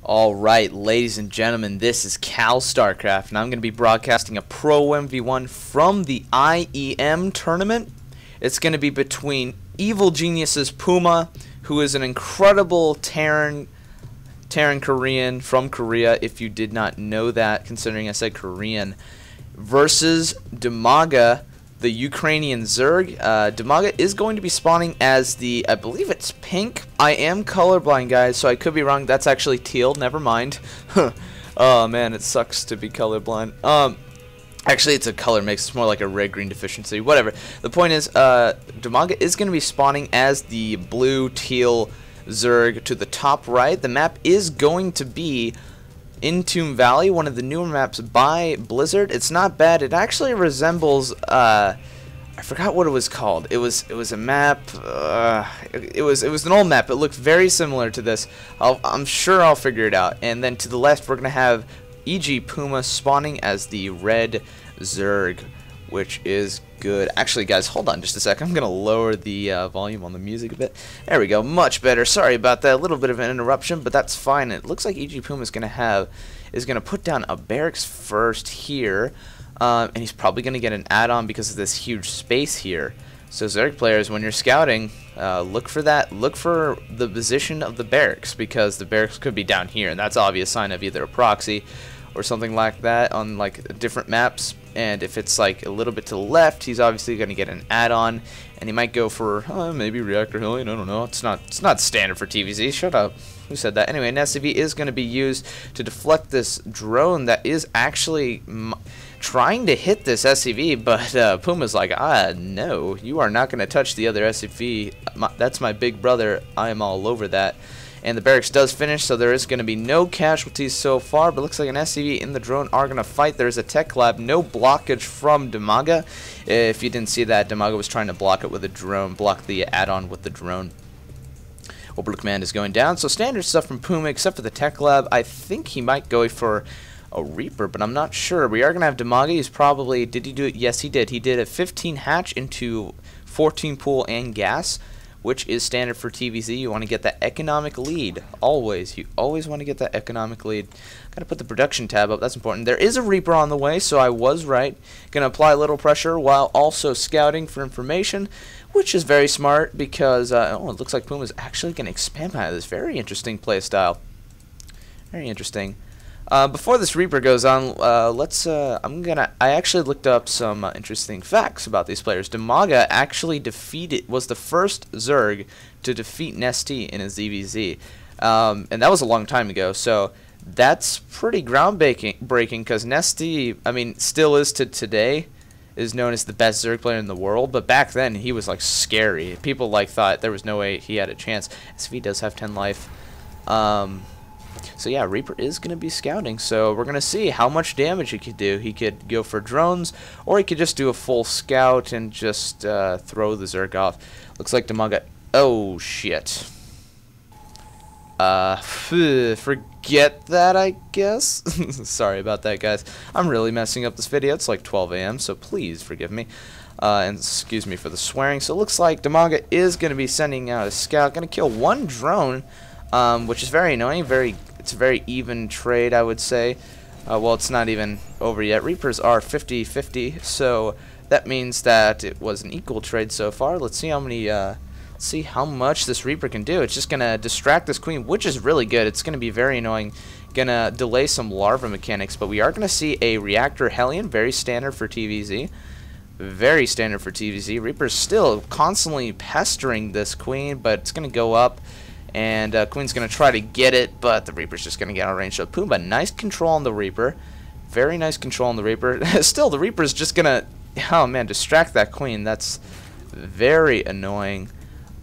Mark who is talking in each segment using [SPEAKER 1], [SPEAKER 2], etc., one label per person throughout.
[SPEAKER 1] Alright, ladies and gentlemen, this is Cal StarCraft, and I'm going to be broadcasting a Pro 1v1 from the IEM tournament. It's going to be between Evil Genius's Puma, who is an incredible Terran Korean from Korea, if you did not know that, considering I said Korean, versus DIMAGA, the Ukrainian Zerg. DIMAGA is going to be spawning as the, I believe it's pink. I am colorblind, guys, so I could be wrong. That's actually teal. Never mind. Oh man, it sucks to be colorblind. Actually, it's a color mix. It's more like a red-green deficiency. Whatever. The point is, DIMAGA is going to be spawning as the blue-teal Zerg to the top right. The map is going to be Entomb Valley, one of the newer maps by Blizzard. It's not bad. It actually resembles I forgot what it was called. It was a map. It was an old map. It looked very similar to this. I'm sure I'll figure it out. And then to the left, we're gonna have EGPuMa spawning as the red Zerg, which is good. Actually, guys, hold on just a second. I'm gonna lower the volume on the music a bit. There we go, much better. Sorry about that, a little bit of an interruption, but that's fine. It looks like EGPuMa is gonna put down a barracks first here, and he's probably gonna get an add-on because of this huge space here. So Zerg players, when you're scouting, look for that. Look for the position of the barracks, because the barracks could be down here, and that's an obvious sign of either a proxy or something like that on like different maps. And if it's like a little bit to the left, he's obviously going to get an add-on, and he might go for maybe Reactor Hellion. I don't know. It's not standard for TVZ. Shut up. Who said that? Anyway, an SCV is going to be used to deflect this drone that is actually trying to hit this SCV, but Puma's like, no, you are not going to touch the other SCV. That's my big brother. I am all over that. And the barracks does finish, so there is going to be no casualties so far, but it looks like an SCV and the drone are going to fight. There's a tech lab, no blockage from DIMAGA. If you didn't see that, DIMAGA was trying to block it with a drone, block the add-on with the drone. Orbital command is going down, so standard stuff from Puma, except for the tech lab. I think he might go for a Reaper, but I'm not sure. We are going to have DIMAGA. He's probably, did he do it? Yes, he did. He did a 15 hatch into 14 pool and gas, which is standard for TVZ. You want to get that economic lead. Always. You always want to get that economic lead. Got to put the production tab up. That's important. There is a Reaper on the way, so I was right. Going to apply a little pressure while also scouting for information, which is very smart because, it looks like Puma's actually going to expand out of this. Very interesting play style. Very interesting. Before this Reaper goes on, I actually looked up some interesting facts about these players. DIMAGA actually was the first Zerg to defeat Nesty in a ZVZ, and that was a long time ago. So that's pretty groundbreaking because Nesty, I mean, still is to today, is known as the best Zerg player in the world. But back then he was like scary. People like thought there was no way he had a chance. SV does have 10 life. So yeah, Reaper is going to be scouting, so we're going to see how much damage he could do. He could go for drones, or he could just do a full scout and just throw the Zerg off. Looks like DIMAGA. Oh, shit. Forget that, I guess. Sorry about that, guys. I'm really messing up this video. It's like 12 a.m., so please forgive me. And excuse me for the swearing. So it looks like DIMAGA is going to be sending out a scout. Going to kill one drone, which is very annoying. It's a very even trade, I would say. Well, it's not even over yet. Reapers are 50-50, so that means that it was an equal trade so far. Let's see how many. See how much this Reaper can do. It's just gonna distract this queen, which is really good. It's gonna be very annoying. Gonna delay some larva mechanics, but we are gonna see a Reactor Hellion, very standard for TVZ. Very standard for TVZ. Reaper's still constantly pestering this queen, but it's gonna go up. And Queen's going to try to get it, but the Reaper's just going to get out of range. So Puma, nice control on the Reaper. Very nice control on the Reaper. Still, the Reaper's just going to, oh man, distract that Queen. That's very annoying.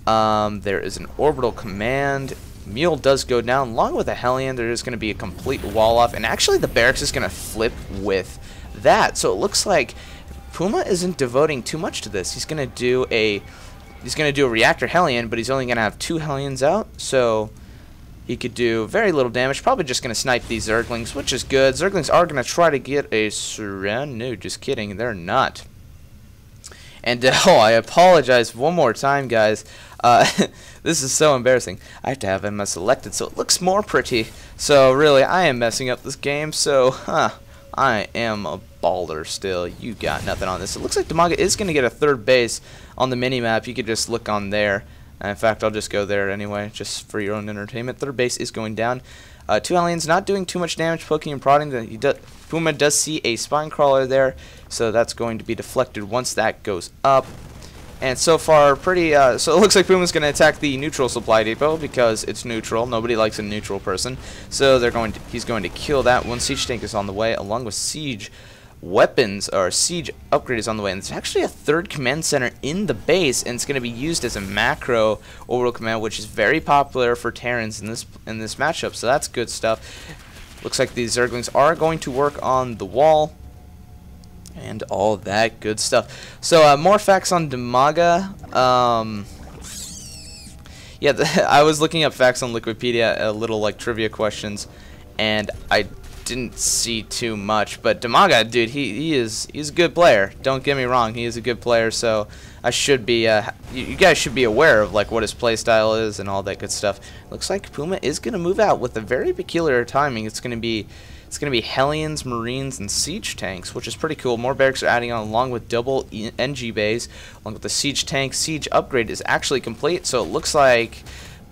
[SPEAKER 1] There is an orbital command. Mule does go down. Along with a Hellion, there is going to be a complete wall off. And actually, the barracks is going to flip with that. So it looks like Puma isn't devoting too much to this. He's going to do a Reactor Hellion, but he's only going to have 2 Hellions out, so he could do very little damage. Probably just going to snipe these Zerglings, which is good. Zerglings are going to try to get a surround. No, just kidding. They're not. And, I apologize one more time, guys. This is so embarrassing. I have to have him as selected so it looks more pretty. So really, I am messing up this game. So, I am a baller still. You got nothing on this. It looks like DIMAGA is going to get a third base on the mini-map. You could just look on there. In fact, I'll just go there anyway, just for your own entertainment. Third base is going down. Two Hellions not doing too much damage, poking and prodding. Puma does see a spine crawler there, so that's going to be deflected once that goes up. And so far, pretty. So it looks like Puma's going to attack the neutral supply depot because it's neutral. Nobody likes a neutral person, so he's going to kill that. One siege tank is on the way, along with siege weapons or siege upgrade is on the way. And there's actually a third command center in the base, and it's going to be used as a macro orbital command, which is very popular for Terrans in this matchup. So that's good stuff. Looks like these Zerglings are going to work on the wall. And all that good stuff. So more facts on DIMAGA. Yeah, I was looking up facts on Wikipedia, little like trivia questions, and I didn't see too much. But DIMAGA, dude, he's a good player. Don't get me wrong, he is a good player. So I should be you guys should be aware of like what his play style is and all that good stuff. Looks like Puma is gonna move out with a very peculiar timing. It's gonna be Hellions, Marines, and Siege tanks, which is pretty cool. More barracks are adding on along with double NG bays, along with the Siege tank. Siege upgrade is actually complete, so it looks like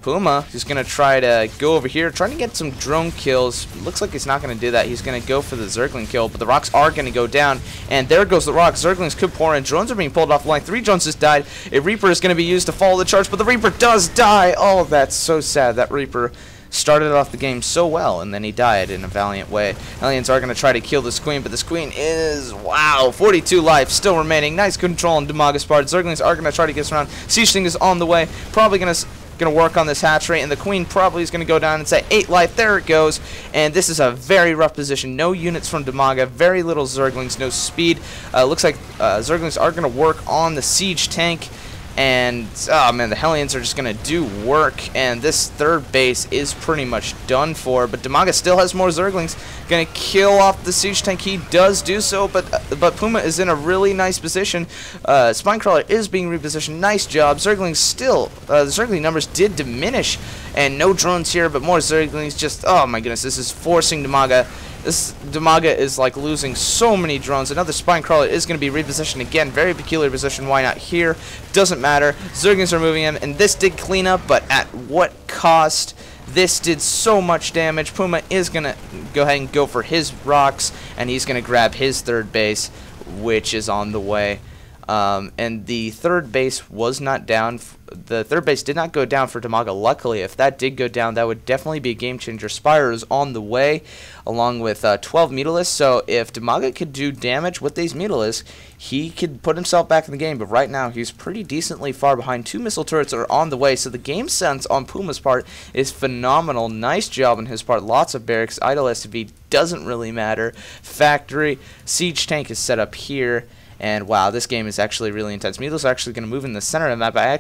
[SPEAKER 1] Puma is going to try to go over here, trying to get some drone kills. Looks like he's not going to do that. He's going to go for the Zergling kill, but the rocks are going to go down, and there goes the rocks. Zerglings could pour in. Drones are being pulled off the line. 3 drones just died. A Reaper is going to be used to follow the charge, but the Reaper does die. Oh, that's so sad. That Reaper started off the game so well, and then he died in a valiant way. Aliens are going to try to kill this queen, but this queen is, wow, 42 life still remaining. Nice control on DIMAGA's part. Zerglings are going to try to get us around. Siege Thing is on the way. Probably going to work on this hatch rate, and the queen probably is going to go down and say 8 life. There it goes. And this is a very rough position. No units from DIMAGA. Very little Zerglings. No speed. Looks like Zerglings are going to work on the Siege tank. And, oh man, the Hellions are just going to do work, and this third base is pretty much done for, but DIMAGA still has more Zerglings, going to kill off the Siege tank. He does do so, but Puma is in a really nice position. Spinecrawler is being repositioned. Nice job. Zerglings still, the Zergling numbers did diminish, and no drones here, but more Zerglings. Just, oh my goodness, this is forcing DIMAGA. This DIMAGA is like losing so many drones. Another Spinecrawler is going to be repositioned again. Very peculiar position. Why not here? Doesn't matter. Zerglings are moving him, and this did clean up, but at what cost? This did so much damage. Puma is going to go ahead and go for his rocks, and he's going to grab his third base, which is on the way. And the third base was not down. The third base did not go down for DIMAGA. Luckily, if that did go down, that would definitely be a game changer. Spire is on the way, along with 12 Mutalisks. So if DIMAGA could do damage with these Mutalisks, he could put himself back in the game. But right now, he's pretty decently far behind. 2 missile turrets are on the way. So the game sense on Puma's part is phenomenal. Nice job on his part. Lots of barracks. Idle SCV doesn't really matter. Factory. Siege tank is set up here. And wow, this game is actually really intense. Mutalisks are actually going to move in the center of the map. I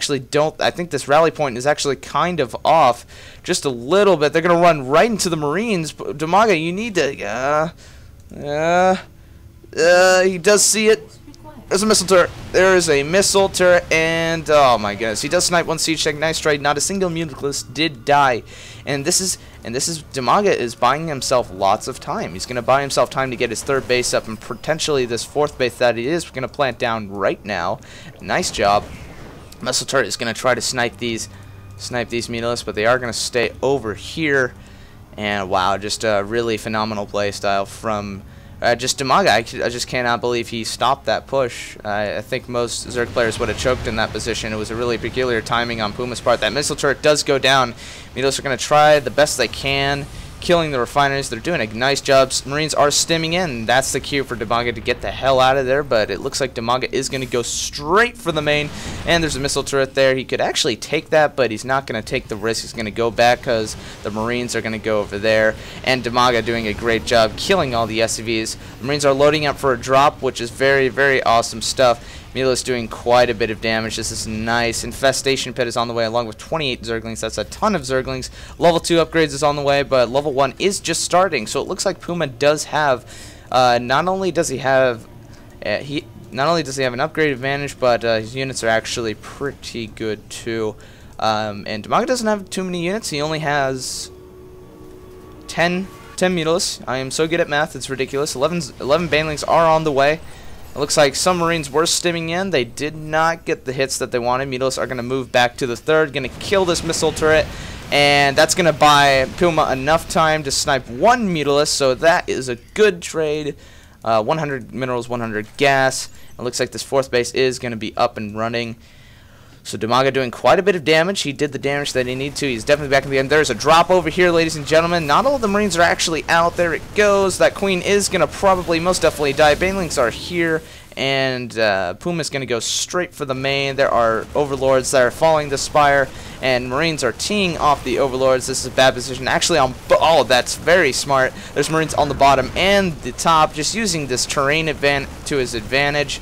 [SPEAKER 1] think this rally point is actually kind of off just a little bit. They're going to run right into the Marines. DIMAGA, you need to, he does see it. There's a missile turret. There is a missile turret, and oh my goodness, he does snipe one siege tank. Nice trade. Not a single Mutalisk did die, and this is DIMAGA is buying himself lots of time. He's going to buy himself time to get his third base up, and potentially this fourth base that he is going to plant down right now. Nice job. Missile turret is going to try to snipe these Mutalisks, but they are going to stay over here. And wow, just a really phenomenal play style from. Just DIMAGA, I just cannot believe he stopped that push. I think most Zerg players would have choked in that position. It was a really peculiar timing on Puma's part. That missile turret does go down. Mutalisks are going to try the best they can, killing the refineries. They're doing a nice job. Marines are stimming in. That's the cue for DIMAGA to get the hell out of there, but it looks like DIMAGA is going to go straight for the main, and there's a missile turret there. He could actually take that, but he's not going to take the risk. He's going to go back because the Marines are going to go over there, and DIMAGA doing a great job killing all the SCVs. The Marines are loading up for a drop, which is very, very awesome stuff. Mutalisks doing quite a bit of damage. This is nice. Infestation Pit is on the way along with 28 Zerglings. That's a ton of Zerglings. Level 2 upgrades is on the way, but level 1 is just starting. So it looks like Puma does have, not only does he have an upgrade advantage, but his units are actually pretty good too. And DIMAGA doesn't have too many units. He only has 10 Mutalisks. I am so good at math, it's ridiculous. 11 Banelings are on the way. It looks like some Marines were stimming in. They did not get the hits that they wanted. Mutalisks are going to move back to the 3rd, going to kill this missile turret. And that's going to buy Puma enough time to snipe 1 Mutalisk, so that is a good trade. 100 minerals, 100 gas. It looks like this 4th base is going to be up and running. So DIMAGA doing quite a bit of damage. He did the damage that he needed to. He's definitely back in the end. There's a drop over here, ladies and gentlemen. Not all of the Marines are actually out. There it goes. That Queen is going to probably most definitely die. Banelings are here. And Puma is going to go straight for the main. There are Overlords that are following the Spire. And Marines are teeing off the Overlords. This is a bad position. Actually, oh, that's very smart. There's Marines on the bottom and the top. Just using this terrain to his advantage.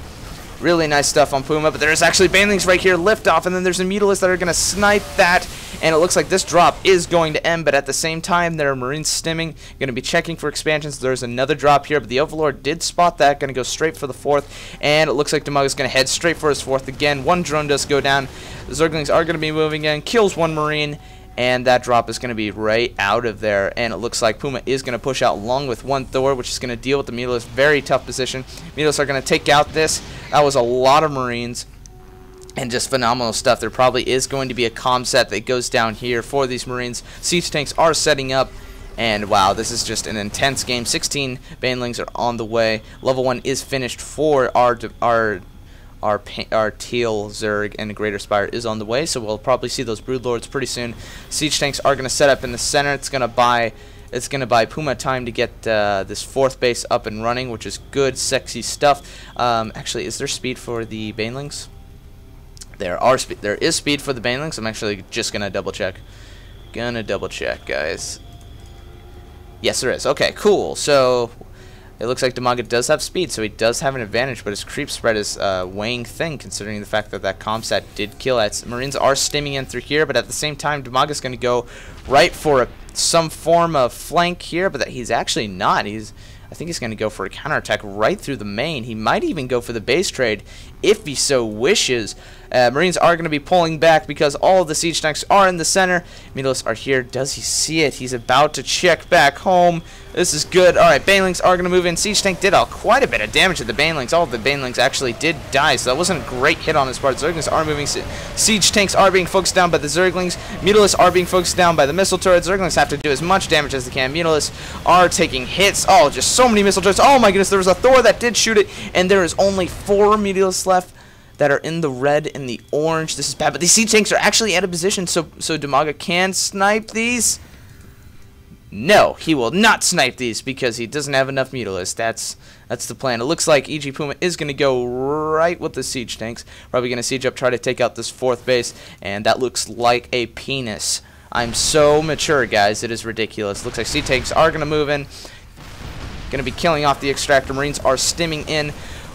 [SPEAKER 1] Really nice stuff on Puma, but there's actually Banelings right here, lift off, and then there's a Mutalisks that are going to snipe that, and it looks like this drop is going to end, but at the same time, there are Marines stimming, going to be checking for expansions. There's another drop here, but the Overlord did spot that, going to go straight for the 4th, and it looks like DIMAGA is going to head straight for his 4th again. 1 drone does go down. The Zerglings are going to be moving in, kills 1 Marine, and that drop is going to be right out of there, and it looks like Puma is going to push out along with 1 Thor, which is going to deal with the Mutalisks. Very tough position. Mutalisks are going to take out this. That was a lot of Marines, and just phenomenal stuff. There probably is going to be a comm set that goes down here for these Marines. Siege tanks are setting up, and wow, this is just an intense game. 16 Banelings are on the way. Level 1 is finished for our Teal, Zerg, and Greater Spire is on the way, so we'll probably see those Broodlords pretty soon. Siege tanks are going to set up in the center. It's going to buy Puma time to get this 4th base up and running, which is good, sexy stuff. Actually, is there speed for the Banelings? There is speed for the Banelings. I'm actually just going to double check. Guys. Yes, there is. Okay, cool. So it looks like DIMAGA does have speed, so he does have an advantage, but his creep spread is weighing thin, considering the fact that that comsat did kill it. Marines are stimming in through here, but at the same time, DIMAGA is going to go right for some form of flank here, but he's actually not. I think he's going to go for a counterattack right through the main. He might even go for the base trade if he so wishes. Marines are going to be pulling back because all of the siege tanks are in the center. Mutalisks are here. Does he see it? He's about to check back home. This is good. Alright, Banelings are going to move in. Siege tank did quite a bit of damage to the Banelings. All of the Banelings actually did die, so that wasn't a great hit on his part. Zerglings are moving. Siege tanks are being focused down by the Zerglings. Mutalisks are being focused down by the missile turrets. Zerglings have to do as much damage as they can. Mutalisks are taking hits. Oh, just so many missile turrets. Oh my goodness, there was a Thor that did shoot it, and there is only 4 Mutalisks left that are in the red and the orange. This is bad, but these siege tanks are actually out of position, so DIMAGA can snipe these. No, he will not snipe these because he doesn't have enough Mutalisks. That's the plan. It looks like EGPuMa is going to go right with the siege tanks. Probably going to siege up, try to take out this 4th base, and that looks like a penis. I'm so mature, guys. It is ridiculous. Looks like siege tanks are going to move in. Going to be killing off the extractor. Marines are stimming in.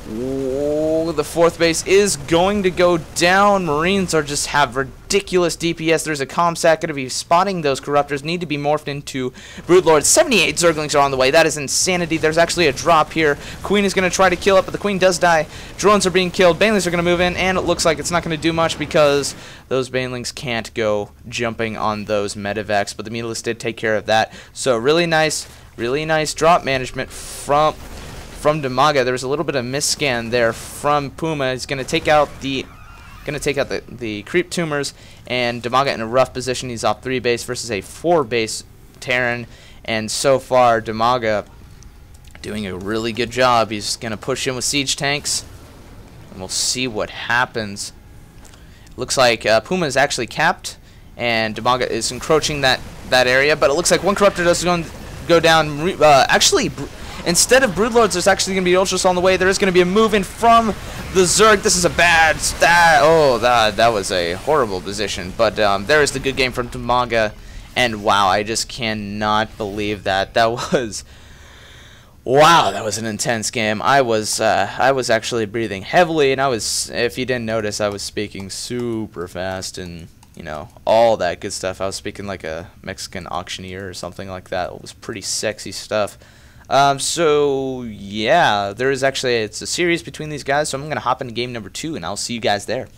[SPEAKER 1] Whoa, the 4th base is going to go down. Marines just have ridiculous DPS. There's a comsat going to be spotting those corruptors. Need to be morphed into Broodlords. 78 Zerglings are on the way. That is insanity. There's actually a drop here. Queen is going to try to kill it, but the Queen does die. Drones are being killed. Banelings are going to move in, and it looks like it's not going to do much because those Banelings can't go jumping on those medevacs, but the Mutalisks did take care of that. So really nice drop management from DIMAGA. There was a little bit of misscan there from Puma. He's going to take out the creep tumors, and DIMAGA in a rough position. He's off 3 base versus a 4 base Terran, and so far DIMAGA doing a really good job. He's going to push in with siege tanks, and we'll see what happens. Looks like Puma is actually capped, and DIMAGA is encroaching that area, but it looks like 1 corruptor does go down. Actually, instead of Broodlords, there's actually going to be Ultras on the way. There is going to be a move in from the Zerg. This is a bad stat. Oh, that was a horrible position. But there is the good game from DIMAGA. And wow, I just cannot believe that. That was... Wow, that was an intense game. I was actually breathing heavily, and if you didn't notice, I was speaking super fast and, you know, all that good stuff. I was speaking like a Mexican auctioneer or something like that. It was pretty sexy stuff. So yeah, it's a series between these guys, so I'm going to hop into game number 2, and I'll see you guys there.